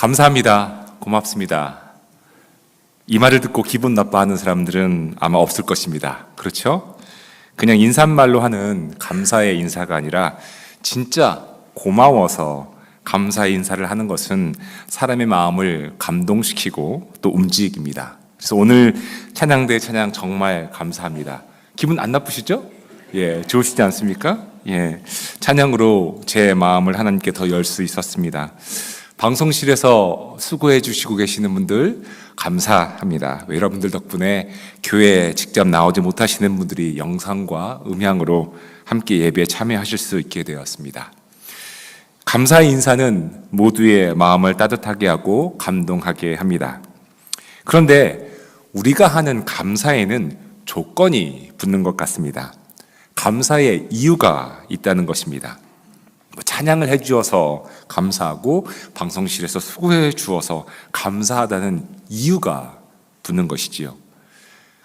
감사합니다. 고맙습니다. 이 말을 듣고 기분 나빠하는 사람들은 아마 없을 것입니다. 그렇죠? 그냥 인사말로 하는 감사의 인사가 아니라 진짜 고마워서 감사의 인사를 하는 것은 사람의 마음을 감동시키고 또 움직입니다. 그래서 오늘 찬양대 찬양 정말 감사합니다. 기분 안 나쁘시죠? 예, 좋으시지 않습니까? 예, 찬양으로 제 마음을 하나님께 더 열 수 있었습니다. 방송실에서 수고해 주시고 계시는 분들 감사합니다. 여러분들 덕분에 교회에 직접 나오지 못하시는 분들이 영상과 음향으로 함께 예배에 참여하실 수 있게 되었습니다. 감사의 인사는 모두의 마음을 따뜻하게 하고 감동하게 합니다. 그런데 우리가 하는 감사에는 조건이 붙는 것 같습니다. 감사의 이유가 있다는 것입니다. 찬양을 해주어서 감사하고 방송실에서 수고해 주어서 감사하다는 이유가 붙는 것이지요.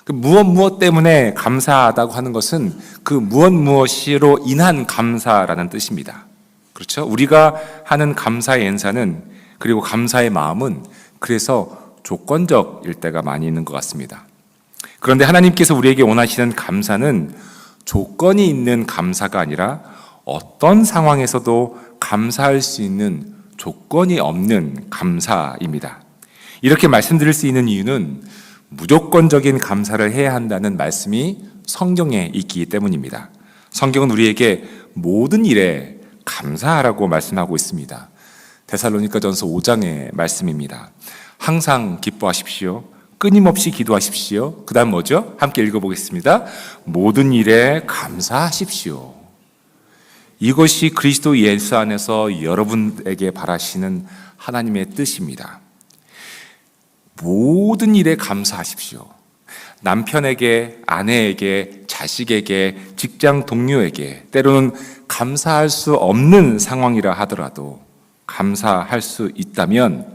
무엇 때문에 감사하다고 하는 것은 그 무엇으로 인한 감사라는 뜻입니다. 그렇죠? 우리가 하는 감사의 인사는, 그리고 감사의 마음은 그래서 조건적일 때가 많이 있는 것 같습니다. 그런데 하나님께서 우리에게 원하시는 감사는 조건이 있는 감사가 아니라 어떤 상황에서도 감사할 수 있는 조건이 없는 감사입니다. 이렇게 말씀드릴 수 있는 이유는 무조건적인 감사를 해야 한다는 말씀이 성경에 있기 때문입니다. 성경은 우리에게 모든 일에 감사하라고 말씀하고 있습니다. 데살로니가전서 5장의 말씀입니다. 항상 기뻐하십시오. 끊임없이 기도하십시오. 그 다음 뭐죠? 함께 읽어보겠습니다. 모든 일에 감사하십시오. 이것이 그리스도 예수 안에서 여러분에게 바라시는 하나님의 뜻입니다. 모든 일에 감사하십시오. 남편에게, 아내에게, 자식에게, 직장 동료에게, 때로는 감사할 수 없는 상황이라 하더라도 감사할 수 있다면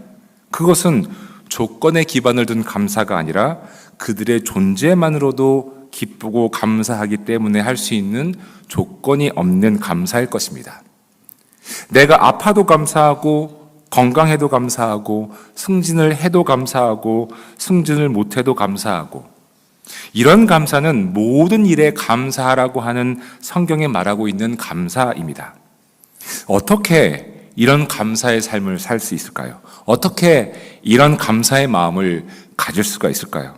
그것은 조건에 기반을 둔 감사가 아니라 그들의 존재만으로도 기쁘고 감사하기 때문에 할 수 있는 조건이 없는 감사일 것입니다. 내가 아파도 감사하고, 건강해도 감사하고, 승진을 해도 감사하고, 승진을 못해도 감사하고, 이런 감사는 모든 일에 감사하라고 하는 성경에 말하고 있는 감사입니다. 어떻게 이런 감사의 삶을 살 수 있을까요? 어떻게 이런 감사의 마음을 가질 수가 있을까요?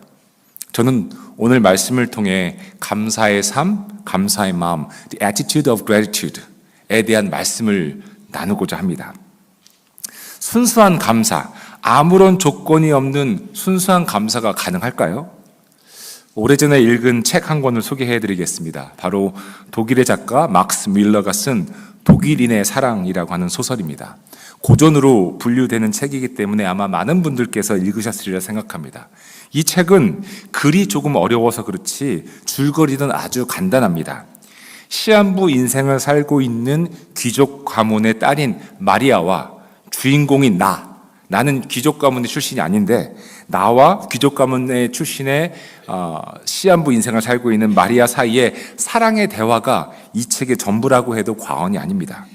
저는 오늘 말씀을 통해 감사의 삶, 감사의 마음, the attitude of gratitude에 대한 말씀을 나누고자 합니다. 순수한 감사, 아무런 조건이 없는 순수한 감사가 가능할까요? 오래전에 읽은 책 한 권을 소개해 드리겠습니다. 바로 독일의 작가 막스 밀러가 쓴 독일인의 사랑이라고 하는 소설입니다. 고전으로 분류되는 책이기 때문에 아마 많은 분들께서 읽으셨으리라 생각합니다. 이 책은 글이 조금 어려워서 그렇지 줄거리는 아주 간단합니다. 시한부 인생을 살고 있는 귀족 가문의 딸인 마리아와 주인공인 나는 귀족 가문의 출신이 아닌데 나와 귀족 가문의 출신의 시한부 인생을 살고 있는 마리아 사이의 사랑의 대화가 이 책의 전부라고 해도 과언이 아닙니다.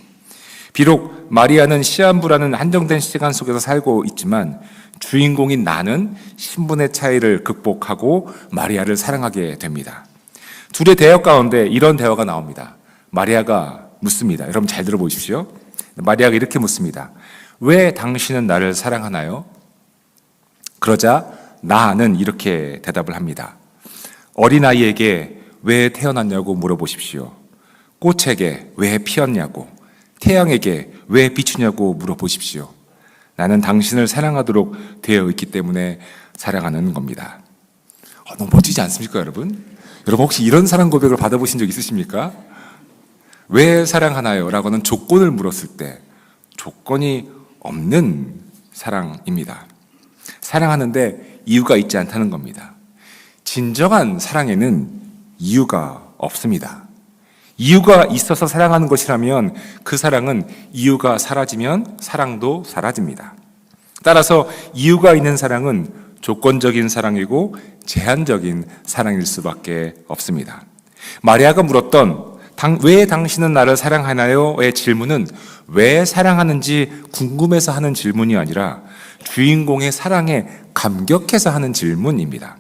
비록 마리아는 시한부라는 한정된 시간 속에서 살고 있지만 주인공인 나는 신분의 차이를 극복하고 마리아를 사랑하게 됩니다. 둘의 대화 가운데 이런 대화가 나옵니다. 마리아가 묻습니다. 여러분 잘 들어보십시오. 마리아가 이렇게 묻습니다. 왜 당신은 나를 사랑하나요? 그러자 나는 이렇게 대답을 합니다. 어린아이에게 왜 태어났냐고 물어보십시오. 꽃에게 왜 피었냐고, 태양에게 왜 비추냐고 물어보십시오. 나는 당신을 사랑하도록 되어 있기 때문에 사랑하는 겁니다. 너무 멋지지 않습니까, 여러분? 여러분 혹시 이런 사랑 고백을 받아보신 적 있으십니까? 왜 사랑하나요? 라고는 조건을 물었을 때 조건이 없는 사랑입니다. 사랑하는데 이유가 있지 않다는 겁니다. 진정한 사랑에는 이유가 없습니다. 이유가 있어서 사랑하는 것이라면 그 사랑은 이유가 사라지면 사랑도 사라집니다. 따라서 이유가 있는 사랑은 조건적인 사랑이고 제한적인 사랑일 수밖에 없습니다. 마리아가 물었던 왜 당신은 나를 사랑하나요?의 질문은 왜 사랑하는지 궁금해서 하는 질문이 아니라 주인공의 사랑에 감격해서 하는 질문입니다.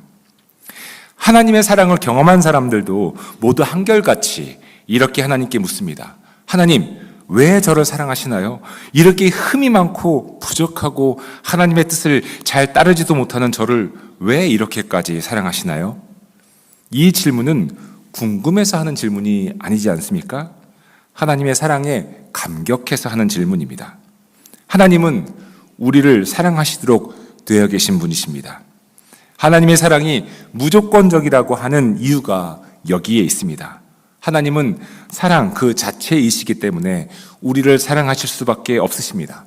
하나님의 사랑을 경험한 사람들도 모두 한결같이 이렇게 하나님께 묻습니다. 하나님, 왜 저를 사랑하시나요? 이렇게 흠이 많고 부족하고 하나님의 뜻을 잘 따르지도 못하는 저를 왜 이렇게까지 사랑하시나요? 이 질문은 궁금해서 하는 질문이 아니지 않습니까? 하나님의 사랑에 감격해서 하는 질문입니다. 하나님은 우리를 사랑하시도록 되어 계신 분이십니다. 하나님의 사랑이 무조건적이라고 하는 이유가 여기에 있습니다. 하나님은 사랑 그 자체이시기 때문에 우리를 사랑하실 수밖에 없으십니다.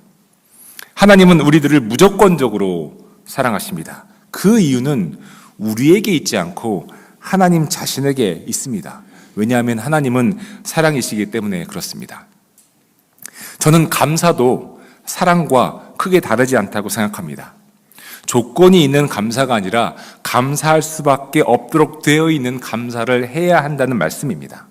하나님은 우리들을 무조건적으로 사랑하십니다. 그 이유는 우리에게 있지 않고 하나님 자신에게 있습니다. 왜냐하면 하나님은 사랑이시기 때문에 그렇습니다. 저는 감사도 사랑과 크게 다르지 않다고 생각합니다. 조건이 있는 감사가 아니라 감사할 수밖에 없도록 되어 있는 감사를 해야 한다는 말씀입니다.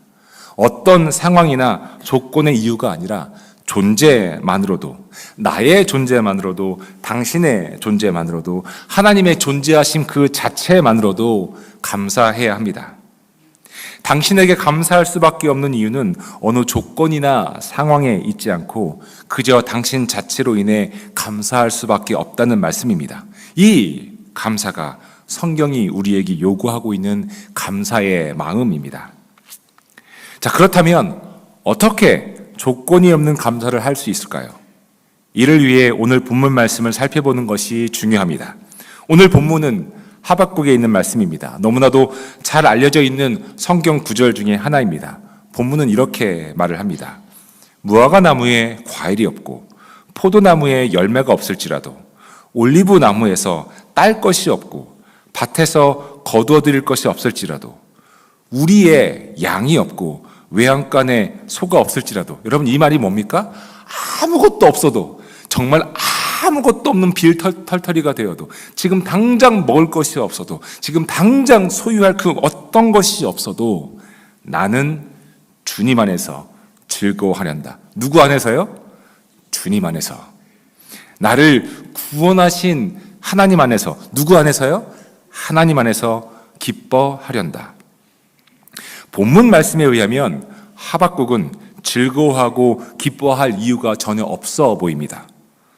어떤 상황이나 조건의 이유가 아니라 존재만으로도, 나의 존재만으로도, 당신의 존재만으로도, 하나님의 존재하심 그 자체만으로도 감사해야 합니다. 당신에게 감사할 수밖에 없는 이유는 어느 조건이나 상황에 있지 않고 그저 당신 자체로 인해 감사할 수밖에 없다는 말씀입니다. 이 감사가 성경이 우리에게 요구하고 있는 감사의 마음입니다. 자, 그렇다면 어떻게 조건이 없는 감사를 할 수 있을까요? 이를 위해 오늘 본문 말씀을 살펴보는 것이 중요합니다. 오늘 본문은 하박국에 있는 말씀입니다. 너무나도 잘 알려져 있는 성경 구절 중에 하나입니다. 본문은 이렇게 말을 합니다. 무화과 나무에 과일이 없고 포도나무에 열매가 없을지라도 올리브 나무에서 딸 것이 없고 밭에서 거두어들일 것이 없을지라도 우리의 양이 없고 외양간에 소가 없을지라도, 여러분 이 말이 뭡니까? 아무것도 없어도, 정말 아무것도 없는 빌털터리가 되어도, 지금 당장 먹을 것이 없어도, 지금 당장 소유할 그 어떤 것이 없어도 나는 주님 안에서 즐거워하련다. 누구 안에서요? 주님 안에서. 나를 구원하신 하나님 안에서. 누구 안에서요? 하나님 안에서 기뻐하련다. 본문 말씀에 의하면 하박국은 즐거워하고 기뻐할 이유가 전혀 없어 보입니다.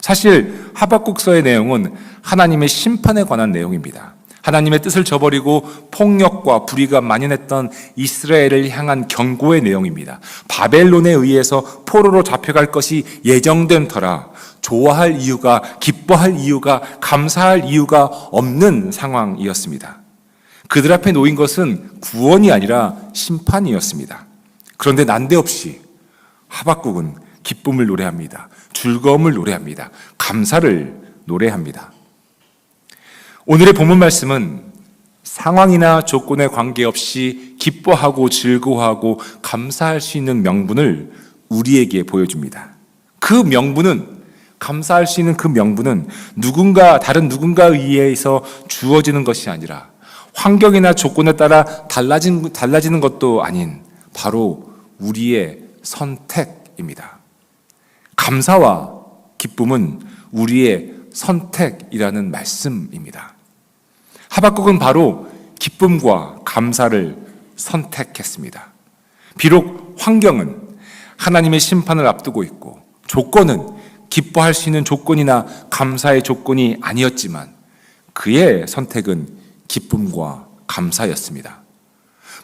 사실 하박국서의 내용은 하나님의 심판에 관한 내용입니다. 하나님의 뜻을 저버리고 폭력과 불의가 만연했던 이스라엘을 향한 경고의 내용입니다. 바벨론에 의해서 포로로 잡혀갈 것이 예정된 터라 좋아할 이유가, 기뻐할 이유가, 감사할 이유가 없는 상황이었습니다. 그들 앞에 놓인 것은 구원이 아니라 심판이었습니다. 그런데 난데없이 하박국은 기쁨을 노래합니다. 즐거움을 노래합니다. 감사를 노래합니다. 오늘의 본문 말씀은 상황이나 조건에 관계없이 기뻐하고 즐거워하고 감사할 수 있는 명분을 우리에게 보여줍니다. 그 명분은, 감사할 수 있는 그 명분은 다른 누군가에 의해서 주어지는 것이 아니라 환경이나 조건에 따라 달라지는 것도 아닌 바로 우리의 선택입니다. 감사와 기쁨은 우리의 선택이라는 말씀입니다. 하박국은 바로 기쁨과 감사를 선택했습니다. 비록 환경은 하나님의 심판을 앞두고 있고 조건은 기뻐할 수 있는 조건이나 감사의 조건이 아니었지만 그의 선택은 기쁨과 감사였습니다.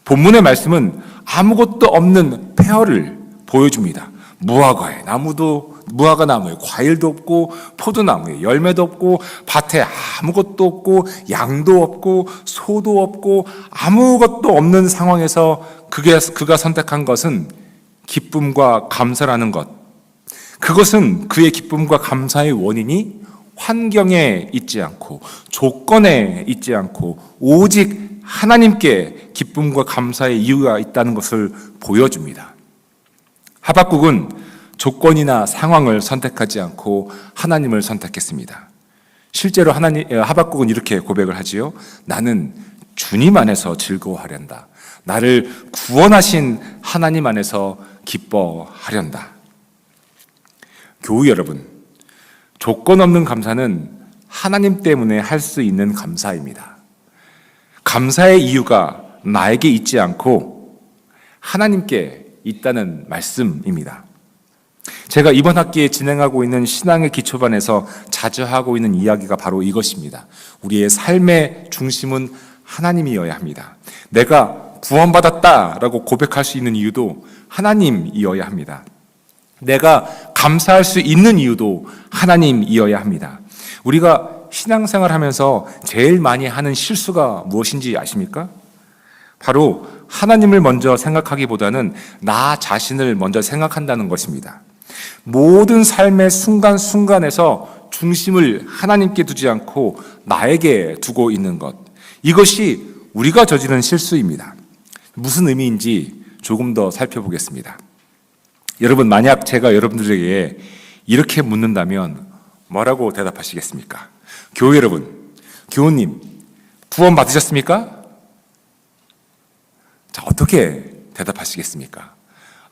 본문의 말씀은 아무것도 없는 폐허를 보여줍니다. 무화과 나무에 과일도 없고 포도나무에 열매도 없고 밭에 아무것도 없고 양도 없고 소도 없고 아무것도 없는 상황에서 그가 선택한 것은 기쁨과 감사라는 것. 그것은 그의 기쁨과 감사의 원인이 환경에 있지 않고 조건에 있지 않고 오직 하나님께 기쁨과 감사의 이유가 있다는 것을 보여줍니다. 하박국은 조건이나 상황을 선택하지 않고 하나님을 선택했습니다. 실제로 하박국은 이렇게 고백을 하지요. 나는 주님 안에서 즐거워하련다. 나를 구원하신 하나님 안에서 기뻐하련다. 교우 여러분, 조건 없는 감사는 하나님 때문에 할 수 있는 감사입니다. 감사의 이유가 나에게 있지 않고 하나님께 있다는 말씀입니다. 제가 이번 학기에 진행하고 있는 신앙의 기초반에서 자주 하고 있는 이야기가 바로 이것입니다. 우리의 삶의 중심은 하나님이어야 합니다. 내가 구원받았다라고 고백할 수 있는 이유도 하나님이어야 합니다. 내가 감사할 수 있는 이유도 하나님이어야 합니다. 우리가 신앙생활 하면서 제일 많이 하는 실수가 무엇인지 아십니까? 바로 하나님을 먼저 생각하기보다는 나 자신을 먼저 생각한다는 것입니다. 모든 삶의 순간순간에서 중심을 하나님께 두지 않고 나에게 두고 있는 것. 이것이 우리가 저지른 실수입니다. 무슨 의미인지 조금 더 살펴보겠습니다. 여러분, 만약 제가 여러분들에게 이렇게 묻는다면 뭐라고 대답하시겠습니까? 교우 여러분, 교우님, 구원 받으셨습니까? 자, 어떻게 대답하시겠습니까?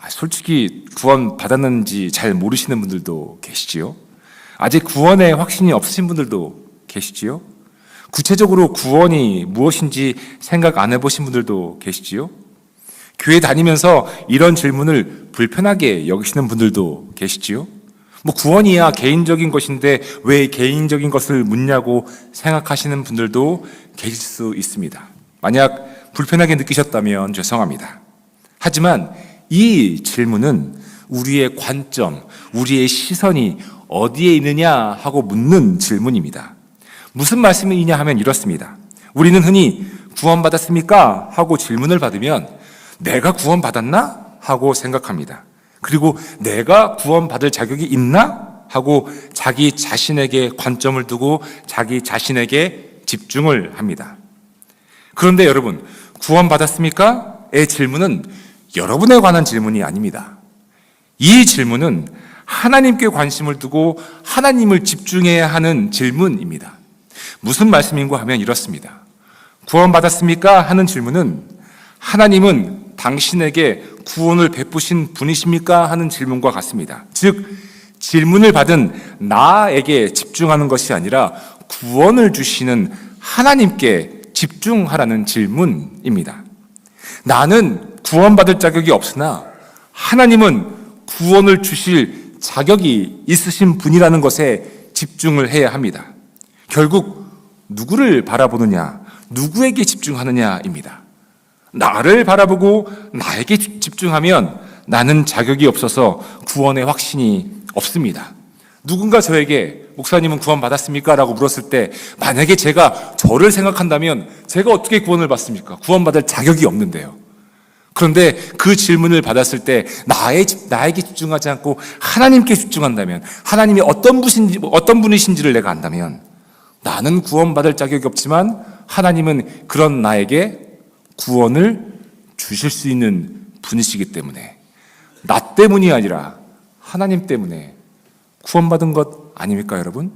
솔직히 구원 받았는지 잘 모르시는 분들도 계시지요? 아직 구원의 확신이 없으신 분들도 계시지요? 구체적으로 구원이 무엇인지 생각 안 해보신 분들도 계시지요? 교회 다니면서 이런 질문을 불편하게 여기시는 분들도 계시지요? 구원이야 개인적인 것인데 왜 개인적인 것을 묻냐고 생각하시는 분들도 계실 수 있습니다. 만약 불편하게 느끼셨다면 죄송합니다. 하지만 이 질문은 우리의 관점, 우리의 시선이 어디에 있느냐 하고 묻는 질문입니다. 무슨 말씀이냐 하면 이렇습니다. 우리는 흔히 구원받았습니까? 하고 질문을 받으면 내가 구원받았나? 하고 생각합니다. 그리고 내가 구원받을 자격이 있나? 하고 자기 자신에게 관점을 두고 자기 자신에게 집중을 합니다. 그런데 여러분, 구원받았습니까? 의 질문은 여러분에 관한 질문이 아닙니다. 이 질문은 하나님께 관심을 두고 하나님을 집중해야 하는 질문입니다. 무슨 말씀인고 하면 이렇습니다. 구원받았습니까? 하는 질문은 하나님은 당신에게 구원을 베푸신 분이십니까? 하는 질문과 같습니다. 즉, 질문을 받은 나에게 집중하는 것이 아니라 구원을 주시는 하나님께 집중하라는 질문입니다. 나는 구원받을 자격이 없으나 하나님은 구원을 주실 자격이 있으신 분이라는 것에 집중을 해야 합니다. 결국 누구를 바라보느냐, 누구에게 집중하느냐입니다. 나를 바라보고 나에게 집중하면 나는 자격이 없어서 구원의 확신이 없습니다. 누군가 저에게 목사님은 구원받았습니까? 라고 물었을 때 만약에 제가 저를 생각한다면 제가 어떻게 구원을 받습니까? 구원받을 자격이 없는데요. 그런데 그 질문을 받았을 때 나에게 집중하지 않고 하나님께 집중한다면, 하나님이 어떤 분이신지를 내가 안다면 나는 구원받을 자격이 없지만 하나님은 그런 나에게 구원을 주실 수 있는 분이시기 때문에 나 때문이 아니라 하나님 때문에 구원받은 것 아닙니까, 여러분?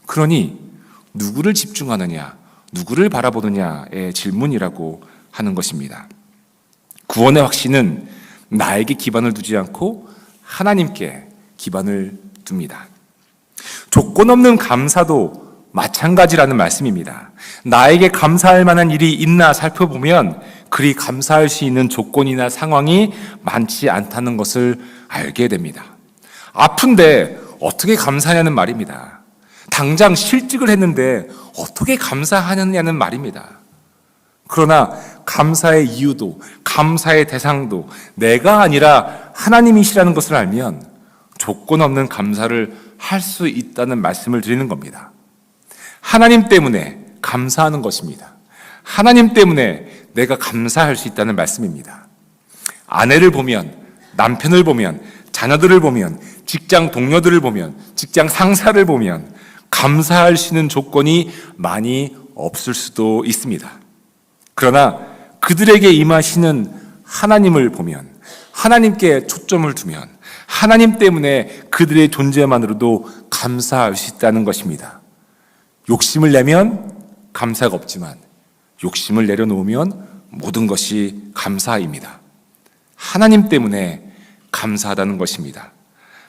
그러니 누구를 집중하느냐, 누구를 바라보느냐의 질문이라고 하는 것입니다. 구원의 확신은 나에게 기반을 두지 않고 하나님께 기반을 둡니다. 조건 없는 감사도 마찬가지라는 말씀입니다. 나에게 감사할 만한 일이 있나 살펴보면 그리 감사할 수 있는 조건이나 상황이 많지 않다는 것을 알게 됩니다. 아픈데 어떻게 감사하냐는 말입니다. 당장 실직을 했는데 어떻게 감사하느냐는 말입니다. 그러나 감사의 이유도 감사의 대상도 내가 아니라 하나님이시라는 것을 알면 조건 없는 감사를 할 수 있다는 말씀을 드리는 겁니다. 하나님 때문에 감사하는 것입니다. 하나님 때문에 내가 감사할 수 있다는 말씀입니다. 아내를 보면, 남편을 보면, 자녀들을 보면, 직장 동료들을 보면, 직장 상사를 보면 감사할 수 있는 조건이 많이 없을 수도 있습니다. 그러나 그들에게 임하시는 하나님을 보면, 하나님께 초점을 두면 하나님 때문에 그들의 존재만으로도 감사할 수 있다는 것입니다. 욕심을 내면 감사가 없지만 욕심을 내려놓으면 모든 것이 감사입니다. 하나님 때문에 감사하다는 것입니다.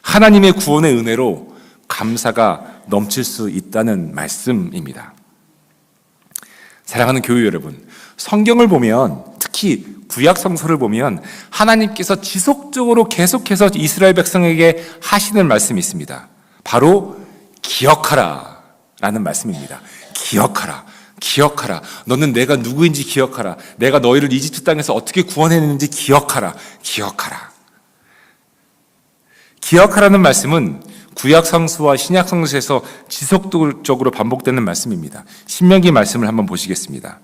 하나님의 구원의 은혜로 감사가 넘칠 수 있다는 말씀입니다. 사랑하는 교회 여러분, 성경을 보면, 특히 구약 성서를 보면 하나님께서 지속적으로 계속해서 이스라엘 백성에게 하시는 말씀이 있습니다. 바로 기억하라 라는 말씀입니다. 기억하라. 기억하라. 너는 내가 누구인지 기억하라. 내가 너희를 이집트 땅에서 어떻게 구원했는지 기억하라. 기억하라. 기억하라는 말씀은 구약 성서와 신약 성서에서 지속적으로 반복되는 말씀입니다. 신명기 말씀을 한번 보시겠습니다.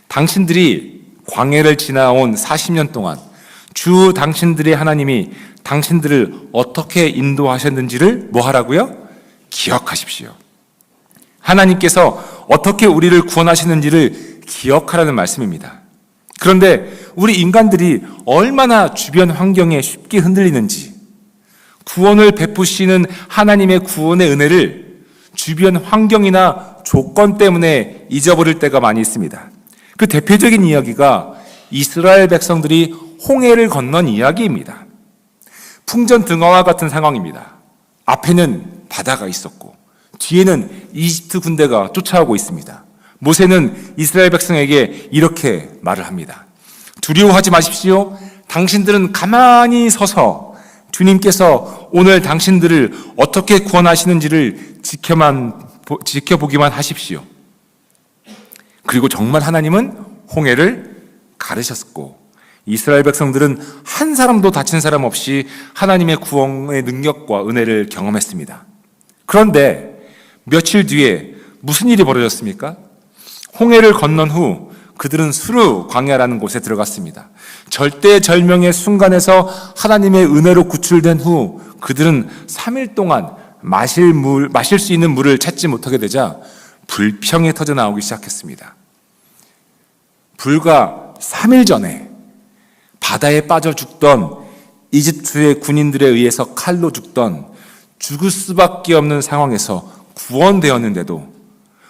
당신들이 광야를 지나온 40년 동안 주 당신들의 하나님이 당신들을 어떻게 인도하셨는지를 뭐 하라고요? 기억하십시오. 하나님께서 어떻게 우리를 구원하시는지를 기억하라는 말씀입니다. 그런데 우리 인간들이 얼마나 주변 환경에 쉽게 흔들리는지, 구원을 베푸시는 하나님의 구원의 은혜를 주변 환경이나 조건 때문에 잊어버릴 때가 많이 있습니다. 그 대표적인 이야기가 이스라엘 백성들이 홍해를 건넌 이야기입니다. 풍전등화와 같은 상황입니다. 앞에는 바다가 있었고 뒤에는 이집트 군대가 쫓아오고 있습니다. 모세는 이스라엘 백성에게 이렇게 말을 합니다. 두려워하지 마십시오. 당신들은 가만히 서서 주님께서 오늘 당신들을 어떻게 구원하시는지를 지켜보기만 하십시오. 그리고 정말 하나님은 홍해를 가르셨고 이스라엘 백성들은 한 사람도 다친 사람 없이 하나님의 구원의 능력과 은혜를 경험했습니다. 그런데 며칠 뒤에 무슨 일이 벌어졌습니까? 홍해를 건넌 후 그들은 수르 광야라는 곳에 들어갔습니다. 절대절명의 순간에서 하나님의 은혜로 구출된 후 그들은 3일 동안 마실 수 있는 물을 찾지 못하게 되자 불평이 터져 나오기 시작했습니다. 불과 3일 전에 바다에 빠져 죽던 이집트의 군인들에 의해서 칼로 죽을 수밖에 없는 상황에서 구원되었는데도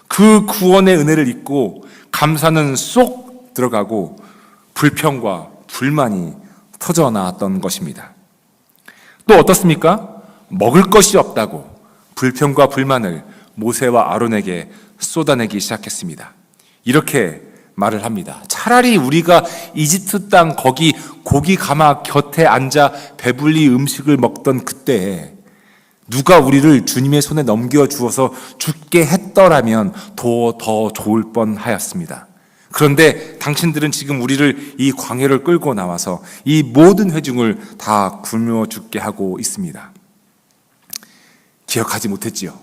그 구원의 은혜를 잊고 감사는 쏙 들어가고 불평과 불만이 터져 나왔던 것입니다. 또 어떻습니까? 먹을 것이 없다고 불평과 불만을 모세와 아론에게 쏟아내기 시작했습니다. 이렇게 말을 합니다. 차라리 우리가 이집트 땅 거기 고기 가마 곁에 앉아 배불리 음식을 먹던 그때에 누가 우리를 주님의 손에 넘겨주어서 죽게 했더라면 더 좋을 뻔하였습니다. 그런데 당신들은 지금 우리를 이 광야를 끌고 나와서 이 모든 회중을 다 굶어 죽게 하고 있습니다. 기억하지 못했지요.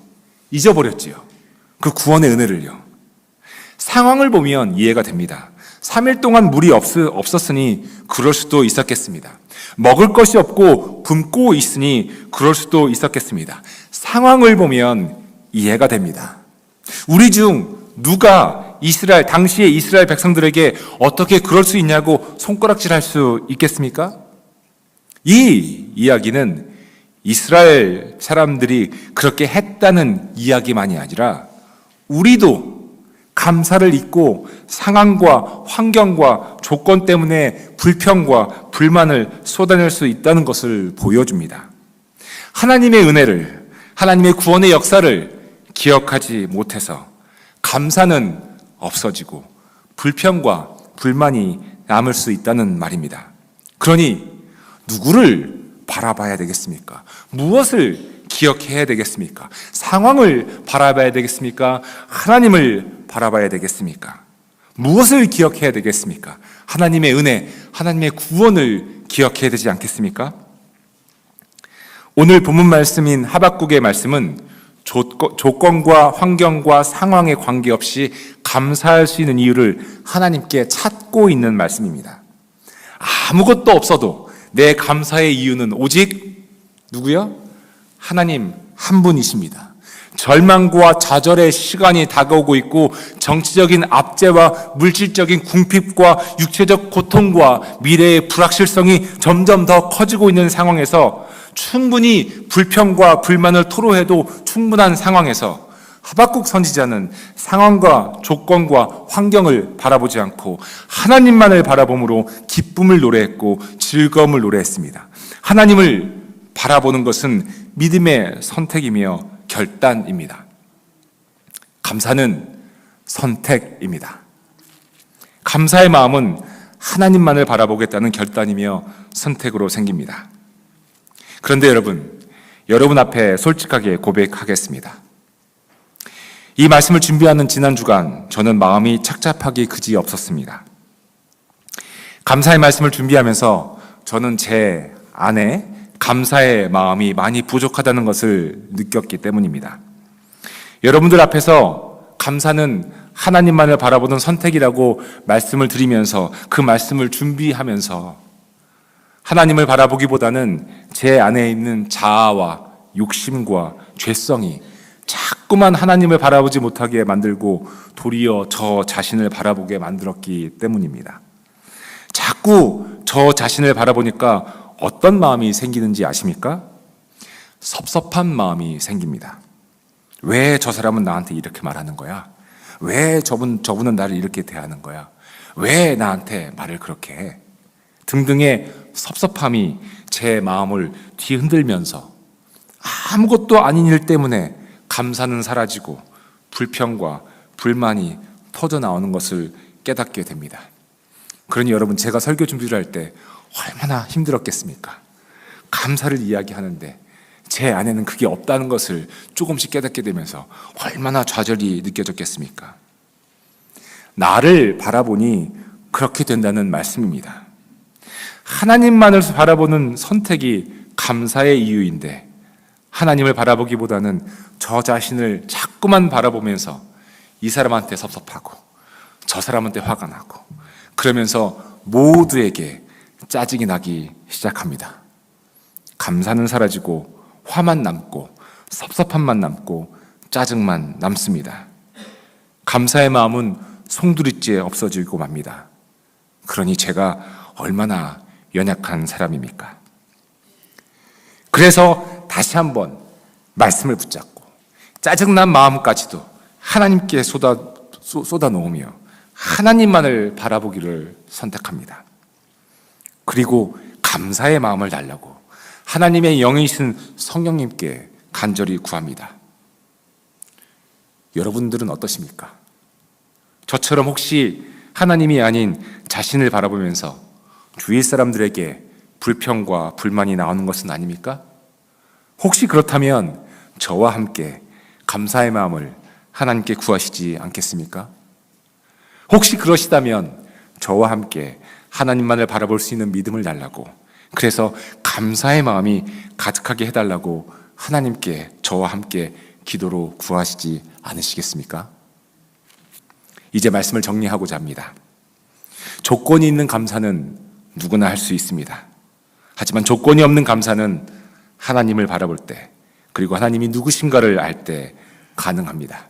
잊어버렸지요. 그 구원의 은혜를요. 상황을 보면 이해가 됩니다. 3일 동안 물이 없었으니 그럴 수도 있었겠습니다. 먹을 것이 없고 굶고 있으니 그럴 수도 있었겠습니다. 상황을 보면 이해가 됩니다. 우리 중 누가 당시의 이스라엘 백성들에게 어떻게 그럴 수 있냐고 손가락질할 수 있겠습니까? 이 이야기는 이스라엘 사람들이 그렇게 했다는 이야기만이 아니라 우리도 감사를 잊고 상황과 환경과 조건 때문에 불평과 불만을 쏟아낼 수 있다는 것을 보여줍니다. 하나님의 은혜를, 하나님의 구원의 역사를 기억하지 못해서 감사는 없어지고 불평과 불만이 남을 수 있다는 말입니다. 그러니 누구를 바라봐야 되겠습니까? 무엇을 기억해야 되겠습니까? 상황을 바라봐야 되겠습니까? 하나님을 바라봐야 되겠습니까? 무엇을 기억해야 되겠습니까? 하나님의 은혜, 하나님의 구원을 기억해야 되지 않겠습니까? 오늘 본문 말씀인 하박국의 말씀은 조건과 환경과 상황에 관계없이 감사할 수 있는 이유를 하나님께 찾고 있는 말씀입니다. 아무것도 없어도 내 감사의 이유는 오직 누구요? 하나님 한 분이십니다. 절망과 좌절의 시간이 다가오고 있고 정치적인 압제와 물질적인 궁핍과 육체적 고통과 미래의 불확실성이 점점 더 커지고 있는 상황에서 충분히 불평과 불만을 토로해도 충분한 상황에서 하박국 선지자는 상황과 조건과 환경을 바라보지 않고 하나님만을 바라봄으로 기쁨을 노래했고 즐거움을 노래했습니다. 하나님을 바라보는 것은 믿음의 선택이며 결단입니다. 감사는 선택입니다. 감사의 마음은 하나님만을 바라보겠다는 결단이며 선택으로 생깁니다. 그런데 여러분 앞에 솔직하게 고백하겠습니다. 이 말씀을 준비하는 지난 주간 저는 마음이 착잡하기 그지 없었습니다. 감사의 말씀을 준비하면서 저는 제 안에 감사의 마음이 많이 부족하다는 것을 느꼈기 때문입니다. 여러분들 앞에서 감사는 하나님만을 바라보는 선택이라고 말씀을 드리면서 그 말씀을 준비하면서 하나님을 바라보기보다는 제 안에 있는 자아와 욕심과 죄성이 자꾸만 하나님을 바라보지 못하게 만들고 도리어 저 자신을 바라보게 만들었기 때문입니다. 자꾸 저 자신을 바라보니까 어떤 마음이 생기는지 아십니까? 섭섭한 마음이 생깁니다. 왜 저 사람은 나한테 이렇게 말하는 거야? 왜 저분은 나를 이렇게 대하는 거야? 왜 나한테 말을 그렇게 해? 등등의 섭섭함이 제 마음을 뒤흔들면서 아무것도 아닌 일 때문에 감사는 사라지고 불평과 불만이 터져나오는 것을 깨닫게 됩니다. 그러니 여러분, 제가 설교 준비를 할 때 얼마나 힘들었겠습니까? 감사를 이야기하는데 제 안에는 그게 없다는 것을 조금씩 깨닫게 되면서 얼마나 좌절이 느껴졌겠습니까? 나를 바라보니 그렇게 된다는 말씀입니다. 하나님만을 바라보는 선택이 감사의 이유인데 하나님을 바라보기보다는 저 자신을 자꾸만 바라보면서 이 사람한테 섭섭하고 저 사람한테 화가 나고 그러면서 모두에게 짜증이 나기 시작합니다. 감사는 사라지고 화만 남고 섭섭함만 남고 짜증만 남습니다. 감사의 마음은 송두리째 없어지고 맙니다. 그러니 제가 얼마나 연약한 사람입니까? 그래서 다시 한번 말씀을 붙잡고 짜증난 마음까지도 하나님께 쏟아 놓으며 하나님만을 바라보기를 선택합니다. 그리고 감사의 마음을 달라고 하나님의 영이신 성령님께 간절히 구합니다. 여러분들은 어떠십니까? 저처럼 혹시 하나님이 아닌 자신을 바라보면서 주위 사람들에게 불평과 불만이 나오는 것은 아닙니까? 혹시 그렇다면 저와 함께 감사의 마음을 하나님께 구하시지 않겠습니까? 혹시 그러시다면 저와 함께 하나님만을 바라볼 수 있는 믿음을 달라고, 그래서 감사의 마음이 가득하게 해달라고 하나님께 저와 함께 기도로 구하시지 않으시겠습니까? 이제 말씀을 정리하고자 합니다. 조건이 있는 감사는 누구나 할 수 있습니다. 하지만 조건이 없는 감사는 하나님을 바라볼 때, 그리고 하나님이 누구신가를 알 때 가능합니다.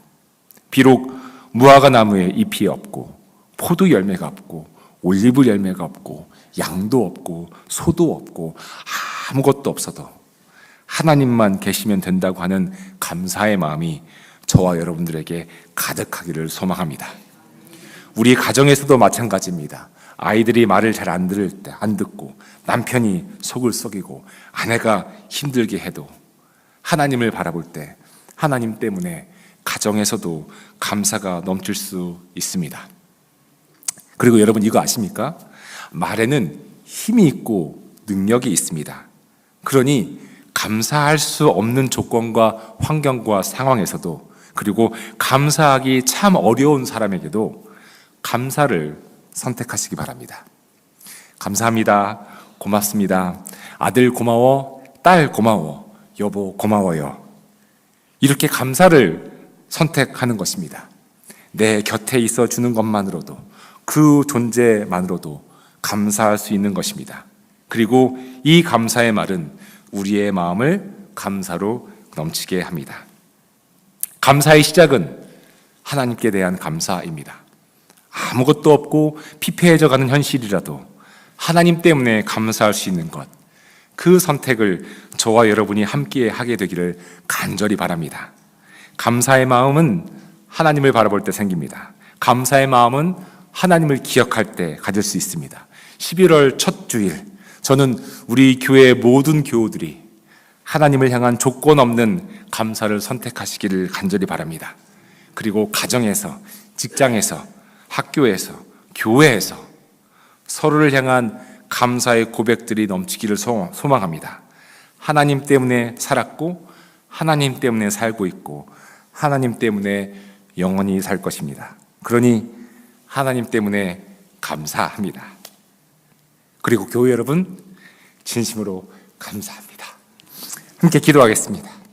비록 무화과 나무에 잎이 없고 포도 열매가 없고 올리브 열매가 없고 양도 없고 소도 없고 아무것도 없어도 하나님만 계시면 된다고 하는 감사의 마음이 저와 여러분들에게 가득하기를 소망합니다. 우리 가정에서도 마찬가지입니다. 아이들이 말을 잘 안 듣고 남편이 속을 썩이고 아내가 힘들게 해도 하나님을 바라볼 때 하나님 때문에 가정에서도 감사가 넘칠 수 있습니다. 그리고 여러분 이거 아십니까? 말에는 힘이 있고 능력이 있습니다. 그러니 감사할 수 없는 조건과 환경과 상황에서도, 그리고 감사하기 참 어려운 사람에게도 감사를 선택하시기 바랍니다. 감사합니다. 고맙습니다. 아들 고마워. 딸 고마워. 여보 고마워요. 이렇게 감사를 선택하는 것입니다. 내 곁에 있어 주는 것만으로도, 그 존재만으로도 감사할 수 있는 것입니다. 그리고 이 감사의 말은 우리의 마음을 감사로 넘치게 합니다. 감사의 시작은 하나님께 대한 감사입니다. 아무것도 없고 피폐해져 가는 현실이라도 하나님 때문에 감사할 수 있는 것, 그 선택을 저와 여러분이 함께 하게 되기를 간절히 바랍니다. 감사의 마음은 하나님을 바라볼 때 생깁니다. 감사의 마음은 하나님을 기억할 때 가질 수 있습니다. 11월 첫 주일, 저는 우리 교회의 모든 교우들이 하나님을 향한 조건 없는 감사를 선택하시기를 간절히 바랍니다. 그리고 가정에서, 직장에서, 학교에서, 교회에서 서로를 향한 감사의 고백들이 넘치기를 소망합니다. 하나님 때문에 살았고, 하나님 때문에 살고 있고, 하나님 때문에 영원히 살 것입니다. 그러니 하나님 때문에 감사합니다. 그리고 교회 여러분, 진심으로 감사합니다. 함께 기도하겠습니다.